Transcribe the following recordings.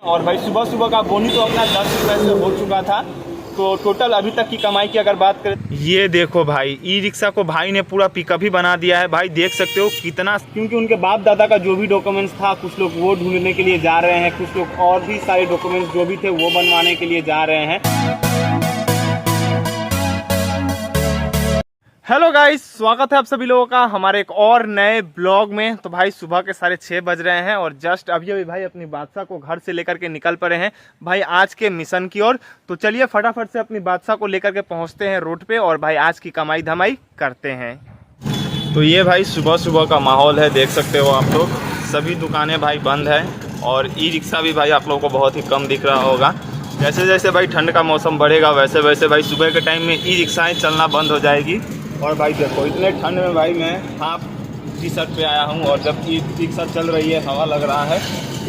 और भाई सुबह सुबह का बोनी तो अपना 10 रुपये से हो चुका था। तो टोटल अभी तक की कमाई की अगर बात करें, ये देखो भाई ई रिक्शा को भाई ने पूरा पिकअप ही बना दिया है। भाई देख सकते हो कितना, क्योंकि उनके बाप दादा का जो भी डॉक्यूमेंट्स था कुछ लोग वो ढूंढने के लिए जा रहे हैं, कुछ लोग और भी सारे डॉक्यूमेंट्स जो भी थे वो बनवाने के लिए जा रहे हैं। हेलो गाइस, स्वागत है आप सभी लोगों का हमारे एक और नए ब्लॉग में। तो भाई सुबह के 6:30 बज रहे हैं और जस्ट अभी भाई अपनी बादशाह को घर से लेकर के निकल पड़े हैं भाई आज के मिशन की ओर। तो चलिए फटाफट से अपनी बादशाह को लेकर के पहुंचते हैं रोड पे और भाई आज की कमाई धमाई करते हैं। तो ये भाई सुबह सुबह का माहौल है, देख सकते हो आप लोग, सभी दुकानें भाई बंद है और ई रिक्शा भी भाई आप लोगों को बहुत ही कम दिख रहा होगा। जैसे जैसे भाई ठंड का मौसम बढ़ेगा वैसे वैसे भाई सुबह के टाइम में ई रिक्शाएँ चलना बंद हो जाएगी। और भाई देखो इतने ठंड में भाई मैं हाफ टी शर्ट पे आया हूँ और जब ई रिक्शा चल रही है हवा लग रहा है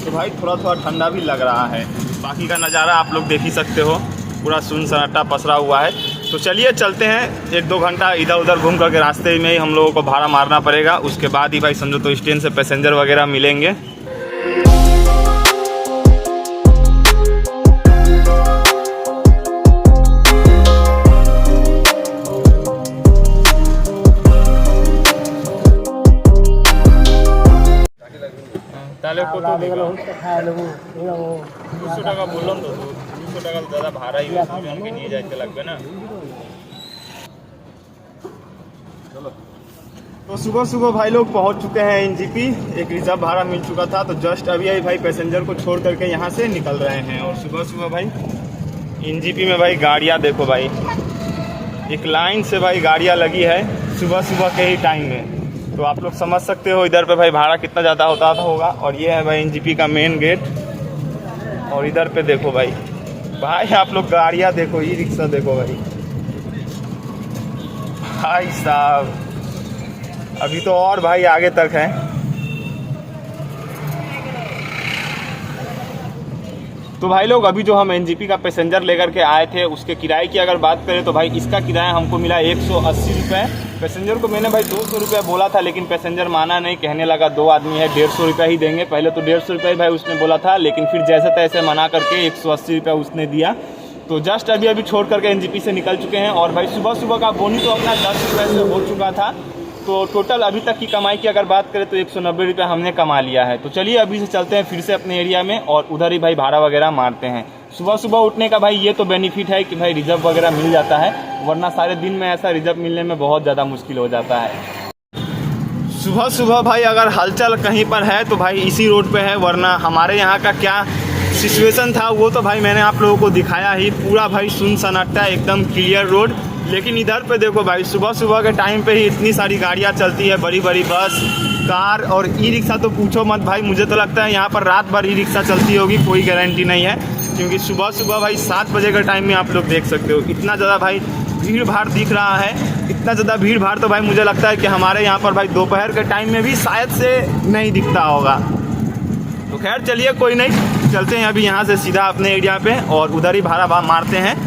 तो भाई थोड़ा थोड़ा ठंडा भी लग रहा है। बाकी का नज़ारा आप लोग देख ही सकते हो, पूरा सुन सन्नाटा पसरा हुआ है। तो चलिए चलते हैं, 1-2 घंटा इधर उधर घूम करके रास्ते में ही हम लोगों को भाड़ा मारना पड़ेगा। उसके बाद ही भाई समझो तो स्टैंड से पैसेंजर वगैरह मिलेंगे। তাহলে কত দিলো 200 টাকা বললাম তো 200 টাকা দাদা ভাড়াই জনকে নিয়ে যাইতে লাগবে না। चलो तो सुबह सुबह भाई लोग पहुंच चुके हैं एनजीपी। एक रिजर्व भाड़ा मिल चुका था तो जस्ट अभी भाई पैसेंजर को छोड़ करके यहाँ से निकल रहे हैं। और सुबह सुबह भाई एनजीपी में भाई गाड़ियाँ देखो भाई, एक लाइन से भाई गाड़ियाँ लगी है सुबह सुबह के ही टाइम में। तो आप लोग समझ सकते हो इधर पे भाई भाड़ा कितना ज़्यादा होता होगा। और ये है भाई एनजीपी का मेन गेट। और इधर पे देखो भाई आप लोग गाड़ियाँ देखो, ई रिक्शा देखो भाई साहब अभी तो और भाई आगे तक है। तो भाई लोग अभी जो हम एनजीपी का पैसेंजर लेकर के आए थे उसके किराए की अगर बात करें तो भाई इसका किराया हमको मिला 180 रुपये। पैसेंजर को मैंने भाई 200 रुपये बोला था लेकिन पैसेंजर माना नहीं, कहने लगा 2 आदमी है 150 रुपये ही देंगे। पहले तो 150 रुपये भाई उसने बोला था लेकिन फिर जैसे तैसे मना करके 180 रुपये उसने दिया। तो जस्ट अभी छोड़ करके एनजीपी से निकल चुके हैं। और भाई सुबह सुबह का बोनी तो अपना 10 रुपये से हो चुका था। तो टोटल अभी तक की कमाई की अगर बात करें तो 190 रुपये हमने कमा लिया है। तो चलिए अभी से चलते हैं फिर से अपने एरिया में और उधर ही भाई भाड़ा वगैरह मारते हैं। सुबह सुबह उठने का भाई ये तो बेनिफिट है कि भाई रिजर्व वगैरह मिल जाता है, वरना सारे दिन में ऐसा रिजर्व मिलने में बहुत ज़्यादा मुश्किल हो जाता है। सुबह सुबह भाई अगर हलचल कहीं पर है तो भाई इसी रोड पे है, वरना हमारे यहाँ का क्या सिचुएशन था वो तो भाई मैंने आप लोगों को दिखाया ही। पूरा भाई सुन सन्नाटा एकदम क्लियर रोड। लेकिन इधर पे देखो भाई सुबह सुबह के टाइम पे ही इतनी सारी गाड़ियाँ चलती है, बड़ी बड़ी बस, कार और ई रिक्शा तो पूछो मत भाई। मुझे तो लगता है यहाँ पर रात भर ई रिक्शा चलती होगी, कोई गारंटी नहीं है। क्योंकि सुबह सुबह भाई 7 बजे के टाइम में आप लोग देख सकते हो इतना ज़्यादा भाई भीड़ भाड़ दिख रहा है। इतना ज़्यादा भीड़ भाड़ तो भाई मुझे लगता है कि हमारे यहाँ पर भाई दोपहर के टाइम में भी शायद से नहीं दिखता होगा। तो खैर चलिए कोई नहीं, चलते हैं अभी यहाँ से सीधा अपने एरिया पे और उधर ही भाड़ा मारते हैं।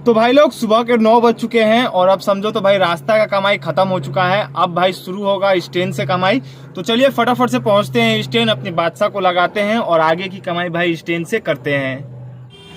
तो भाई लोग सुबह के 9 बज चुके हैं और अब समझो तो भाई रास्ता का कमाई खत्म हो चुका है। अब भाई शुरू होगा स्टैंड से कमाई। तो चलिए फटाफट से पहुंचते हैं स्टैंड, अपनी बादशाह को लगाते हैं और आगे की कमाई भाई स्टैंड से करते हैं।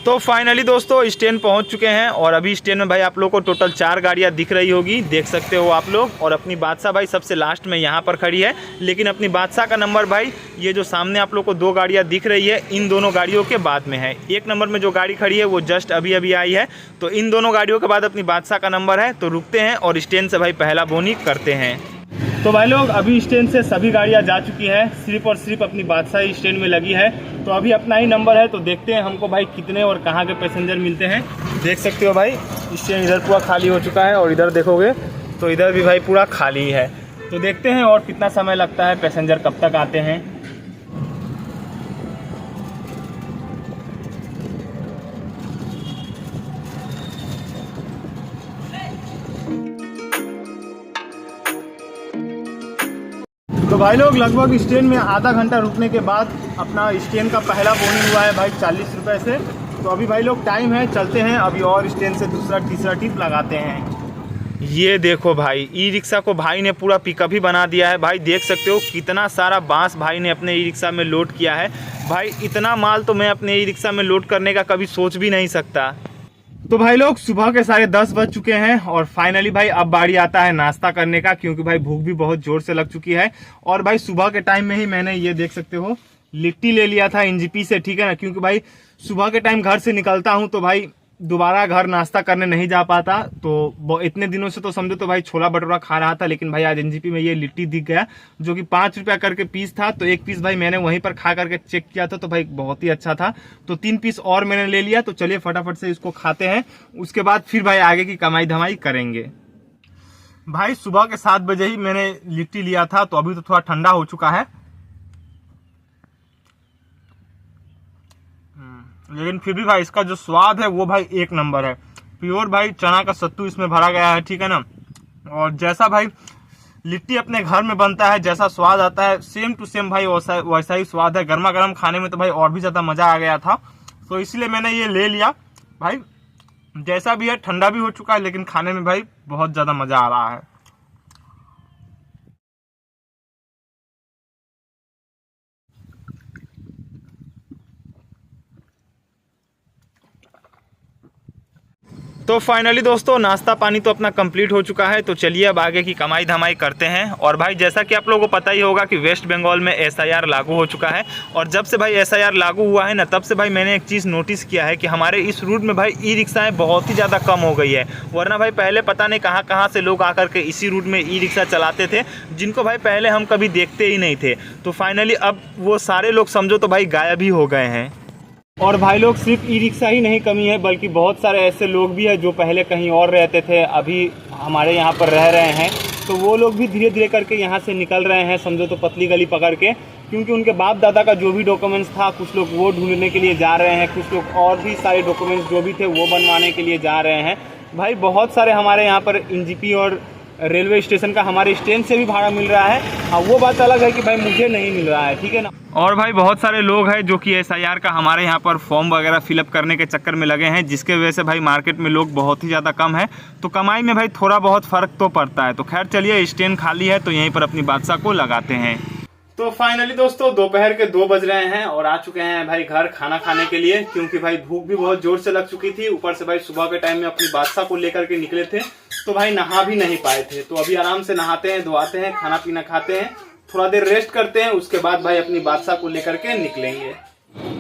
तो फाइनली दोस्तों स्टैंड पहुंच चुके हैं और अभी स्टैंड में भाई आप लोग को टोटल 4 गाड़ियां दिख रही होगी, देख सकते हो आप लोग। और अपनी बादशाह भाई सबसे लास्ट में यहाँ पर खड़ी है। लेकिन अपनी बादशाह का नंबर भाई ये जो सामने आप लोग को 2 गाड़ियां दिख रही है इन दोनों गाड़ियों के बाद में है। 1 नंबर में जो गाड़ी खड़ी है वो जस्ट अभी आई है। तो इन दोनों गाड़ियों के बाद अपनी बादशाह का नंबर है। तो रुकते हैं और स्टैंड से भाई पहला बोनी करते हैं। तो भाई लोग अभी स्टैंड से सभी गाड़ियां जा चुकी है, सिर्फ और सिर्फ अपनी बादशाह स्टैंड में लगी है। तो अभी अपना ही नंबर है तो देखते हैं हमको भाई कितने और कहां के पैसेंजर मिलते हैं। देख सकते हो भाई स्टैंड इधर पूरा खाली हो चुका है और इधर देखोगे तो इधर भी भाई पूरा खाली है। तो देखते हैं और कितना समय लगता है, पैसेंजर कब तक आते हैं। तो भाई लोग लगभग स्टैंड में आधा घंटा रुकने के बाद अपना स्टैंड का पहला बोनी हुआ है भाई 40 रुपये से। तो अभी भाई लोग टाइम है, चलते हैं अभी और स्टैंड से दूसरा तीसरा टिप लगाते हैं। ये देखो भाई, ई रिक्शा को भाई ने पूरा पिकअप ही बना दिया है। भाई देख सकते हो कितना सारा बांस भाई ने अपने ई रिक्शा में लोड किया है। भाई इतना माल तो मैं अपने ई रिक्शा में लोड करने का कभी सोच भी नहीं सकता। तो भाई लोग सुबह के 10:30 बज चुके हैं और फाइनली भाई अब बारी आता है नाश्ता करने का, क्योंकि भाई भूख भी बहुत जोर से लग चुकी है। और भाई सुबह के टाइम में ही मैंने ये देख सकते हो लिट्टी ले लिया था एनजीपी से, ठीक है ना, क्योंकि भाई सुबह के टाइम घर से निकलता हूँ तो भाई दोबारा घर नाश्ता करने नहीं जा पाता। तो इतने दिनों से तो समझो तो भाई छोला भटूरा खा रहा था, लेकिन भाई आज एनजीपी में ये लिट्टी दिख गया जो कि 5 रुपया करके पीस था। तो एक पीस भाई मैंने वहीं पर खा करके चेक किया था तो भाई बहुत ही अच्छा था। तो 3 पीस और मैंने ले लिया। तो चलिए फटाफट से इसको खाते हैं, उसके बाद फिर भाई आगे की कमाई धमाई करेंगे। भाई सुबह के 7 बजे ही मैंने लिट्टी लिया था, तो अभी तो थोड़ा ठंडा हो चुका है, लेकिन फिर भी भाई इसका जो स्वाद है वो भाई एक नंबर है। प्योर भाई चना का सत्तू इसमें भरा गया है, ठीक है ना। और जैसा भाई लिट्टी अपने घर में बनता है, जैसा स्वाद आता है सेम टू सेम भाई वैसा ही स्वाद है। गर्मा गर्म खाने में तो भाई और भी ज्यादा मजा आ गया था, तो इसलिए मैंने ये ले लिया। भाई जैसा भी है ठंडा भी हो चुका है, लेकिन खाने में भाई बहुत ज्यादा मजा आ रहा है। तो फाइनली दोस्तों नाश्ता पानी तो अपना कंप्लीट हो चुका है। तो चलिए अब आगे की कमाई धमाई करते हैं। और भाई जैसा कि आप लोगों को पता ही होगा कि वेस्ट बंगाल में एसआईआर लागू हो चुका है। और जब से भाई एसआईआर लागू हुआ है ना, तब से भाई मैंने एक चीज़ नोटिस किया है कि हमारे इस रूट में भाई ई रिक्शाएँ बहुत ही ज़्यादा कम हो गई है। वरना भाई पहले पता नहीं कहाँ कहाँ से लोग आकर के इसी रूट में ई रिक्शा चलाते थे, जिनको भाई पहले हम कभी देखते ही नहीं थे। तो फाइनली अब वो सारे लोग समझो तो भाई गायब ही हो गए हैं। और भाई लोग सिर्फ ई रिक्शा ही नहीं कमी है, बल्कि बहुत सारे ऐसे लोग भी हैं जो पहले कहीं और रहते थे, अभी हमारे यहाँ पर रह रहे हैं। तो वो लोग भी धीरे धीरे करके यहाँ से निकल रहे हैं, समझो तो पतली गली पकड़ के, क्योंकि उनके बाप दादा का जो भी डॉक्यूमेंट्स था कुछ लोग वो ढूंढने के लिए जा रहे हैं, कुछ लोग और भी सारे डॉक्यूमेंट्स जो भी थे वो बनवाने के लिए जा रहे हैं। भाई बहुत सारे हमारे यहाँ पर एनजीपी और रेलवे स्टेशन का हमारे स्टैंड से भी भाड़ा मिल रहा है। हाँ वो बात अलग है कि भाई मुझे नहीं मिल रहा है, ठीक है ना। और भाई बहुत सारे लोग हैं जो कि एसआईआर का हमारे यहाँ पर फॉर्म वगैरह फिलअप करने के चक्कर में लगे हैं, जिसके वजह से भाई मार्केट में लोग बहुत ही ज़्यादा कम है। तो कमाई में भाई थोड़ा बहुत फ़र्क तो पड़ता है। तो खैर चलिए स्टैंड खाली है तो यहीं पर अपनी बादशाह को लगाते हैं। तो फाइनली दोस्तों दोपहर के 2 बज रहे हैं और आ चुके हैं भाई घर खाना खाने के लिए, क्योंकि भाई भूख भी बहुत जोर से लग चुकी थी। ऊपर से भाई सुबह के टाइम में अपनी बादशाह को लेकर के निकले थे, तो भाई नहा भी नहीं पाए थे। तो अभी आराम से नहाते हैं, धोआते हैं, खाना पीना खाते हैं, थोड़ा देर रेस्ट करते हैं, उसके बाद भाई अपनी बादशाह को लेकर के निकलेंगे।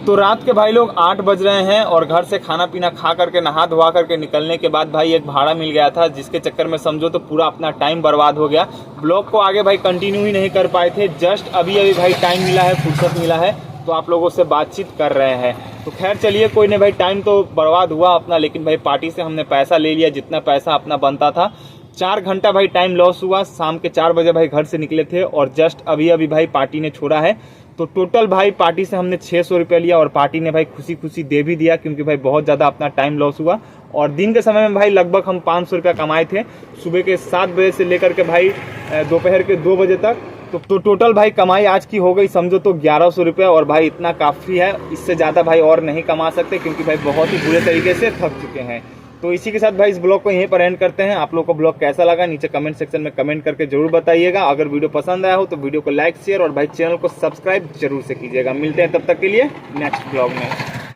तो रात के भाई लोग 8 बज रहे हैं और घर से खाना पीना खा करके नहा धोआ करके निकलने के बाद भाई एक भाड़ा मिल गया था, जिसके चक्कर में समझो तो पूरा अपना टाइम बर्बाद हो गया। ब्लॉग को आगे भाई कंटिन्यू ही नहीं कर पाए थे। जस्ट अभी अभी भाई टाइम मिला है, फुर्सत मिला है, तो आप लोगों से बातचीत कर रहे हैं। तो खैर चलिए कोई नहीं भाई, टाइम तो बर्बाद हुआ अपना, लेकिन भाई पार्टी से हमने पैसा ले लिया जितना पैसा अपना बनता था। 4 घंटा भाई टाइम लॉस हुआ। शाम के 4 बजे भाई घर से निकले थे और जस्ट अभी अभी भाई पार्टी ने छोड़ा है। तो टोटल भाई पार्टी से हमने 600 रुपये लिया और पार्टी ने भाई खुशी खुशी दे भी दिया, क्योंकि भाई बहुत ज़्यादा अपना टाइम लॉस हुआ। और दिन के समय में भाई लगभग हम 500 रुपया कमाए थे, सुबह के 7 बजे से लेकर के भाई दोपहर के 2 बजे तक। तो टोटल भाई कमाई आज की हो गई समझो तो 1100 रुपये। और भाई इतना काफ़ी है, इससे ज़्यादा भाई और नहीं कमा सकते, क्योंकि भाई बहुत ही बुरे तरीके से थक चुके हैं। तो इसी के साथ भाई इस ब्लॉग को यहीं पर एंड करते हैं। आप लोग को ब्लॉग कैसा लगा नीचे कमेंट सेक्शन में कमेंट करके जरूर बताइएगा। अगर वीडियो पसंद आया हो तो वीडियो को लाइक शेयर और भाई चैनल को सब्सक्राइब जरूर से कीजिएगा। मिलते हैं तब तक के लिए नेक्स्ट ब्लॉग में।